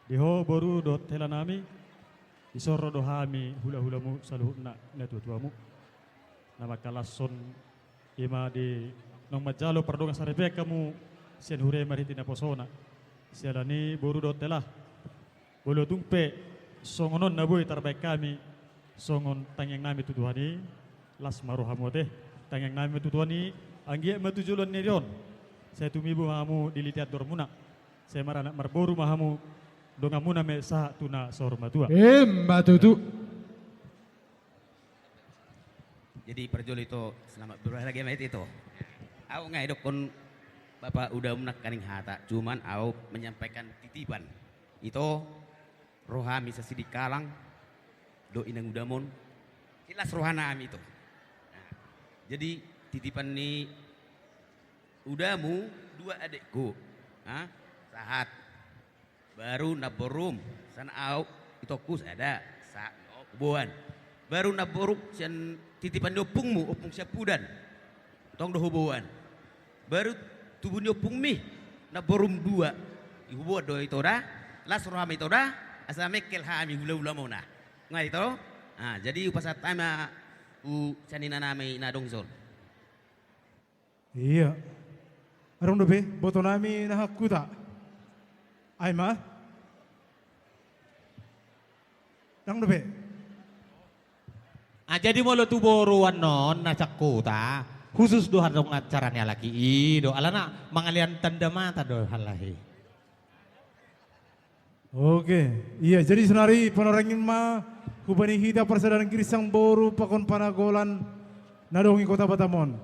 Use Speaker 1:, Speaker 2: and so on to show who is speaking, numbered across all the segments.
Speaker 1: Diho boru dot helanami isoro dohami hula-hulamu saluhna na tuamu. Nama kalason ima di nong majalo pardonga sarepe kamu sian hure maritina posona. Sialani boru dot telah. Bolo tungpe songonon naboy terbaik kami songon tangyang nami tutuhani las maruhamu teh tangyang nami tutuhani anggia matujulon nerion. Saya tumibu mahamu dilitiat dormuna. Saya marana marboru mahamu dongamuna me sa tuna sormatua.
Speaker 2: Matutu.
Speaker 3: Jadi perjol itu selamat berbahagia met itu. Aku nggak hidup kon bapak udah menak kaning hata, cuman aku menyampaikan titipan itu rohami sesidi kalang do inang udamon jelas rohana ami itu. Nah, jadi titipan nih udamu dua adekku, sahat baru naborum san au itu kus ada sa buan baru naborum san titipan opungmu opung siapudan tong do hubuan baru tubuh opung mi naborum dua ibu do itu dah las rohami itu dah asa mekel hami hula-hula mona ngai itu. Nah, jadi upasat tama sanina nami na dongson.
Speaker 2: Iya. Arong dobe boto nami nahakuta. Ay ma. Arong dobe.
Speaker 4: Jadi molo tu boruan non nacakuta khusus do harong acaranya lagi do alana mangalian tanda mata do halahi.
Speaker 2: Oke, iya jadi senari panorangin ma hubani hida persadaran kirisang boru pakon panagolan nadongi kota Batamon.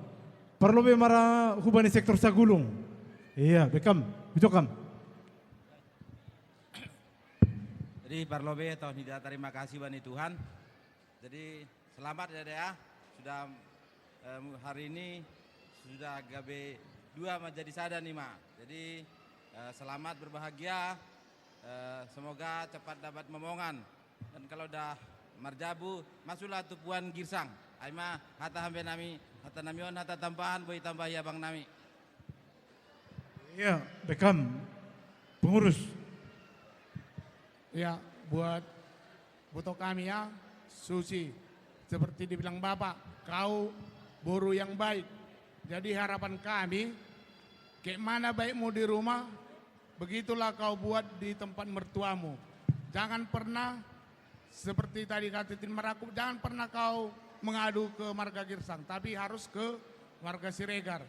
Speaker 2: Perlu be mara hubani sektor Sagulung. Iya, bekam, kam.
Speaker 5: Jadi parlobe tahun hida terima kasih bani Tuhan. Jadi selamat ya sudah hari ini sudah gabe 2 menjadi sada nih ma. Jadi selamat berbahagia. Semoga cepat dapat momongan dan kalau dah marjabu masuklah tupuan girsang aima hata hambe nami hata namion hata tambahan boy tambah ya bang nami.
Speaker 2: Iya, bekam pengurus.
Speaker 6: Ya, buat butuh kami ya, Susi. Seperti dibilang Bapak, kau boru yang baik. Jadi harapan kami, kayak mana baikmu di rumah, begitulah kau buat di tempat mertuamu. Jangan pernah seperti tadi kata Tin Merakup, jangan pernah kau mengadu ke marga Girsang, tapi harus ke marga Siregar.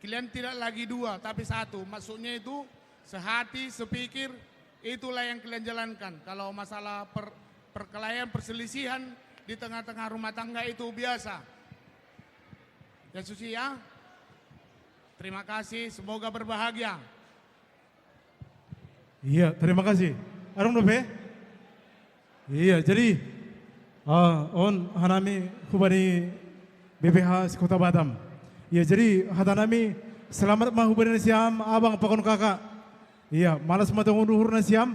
Speaker 6: Kalian tidak lagi 2, tapi 1. Maksudnya itu sehati, sepikir, itulah yang kalian jalankan. Kalau masalah perkelahian, perselisihan di tengah-tengah rumah tangga itu biasa. Ya Susi ya, terima kasih, semoga berbahagia.
Speaker 2: Iya, terima kasih. Arong dobe. Iya, jadi on hanami hubani BPH Kota Batam. Iya, jadi hatanami selamat mah hubani siam abang pakon kakak. Iya, malas matang luhur na siam.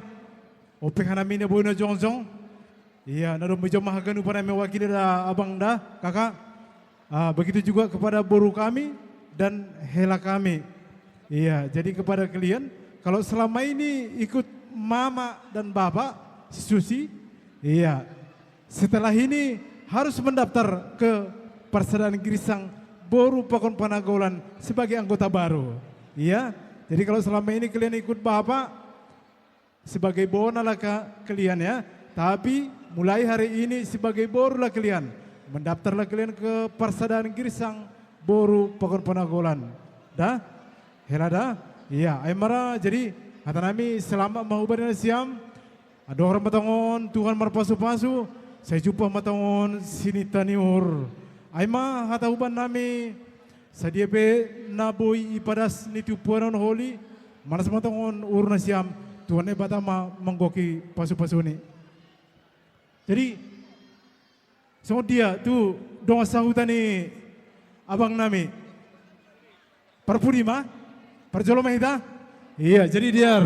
Speaker 2: Opek hanami ne boy na jongjong. Iya, nado mejo mahagan upana mewakili da abang da kakak. Begitu juga kepada boru kami dan hela kami. Iya, jadi kepada kalian kalau selama ini ikut mama dan bapak Susi, iya, setelah ini harus mendaftar ke Persaudaraan Girsang Boru Pakon Panagolan sebagai anggota baru. Iya, jadi kalau selama ini kalian ikut bapak sebagai bona lah kalian ya, tapi mulai hari ini sebagai boru lah kalian, mendaftarlah kalian ke Persaudaraan Girsang Boru Pakon Panagolan. Dah, helada. Iya, Aymara jadi kata nami selamat mahubarin siam. Ada orang matangon Tuhan marpasu-pasu. Saya jumpa matangon sini taniur. Ayma hata huban nami sadia be naboi ipadas nitu puanon holi. Manas matangon urna siam. Tuhan batama menggoki pasu-pasu ni. Jadi semua dia tu dong sahutan ni abang nami. Perpudi mah. Perjolo Mahita? Iya, jadi dia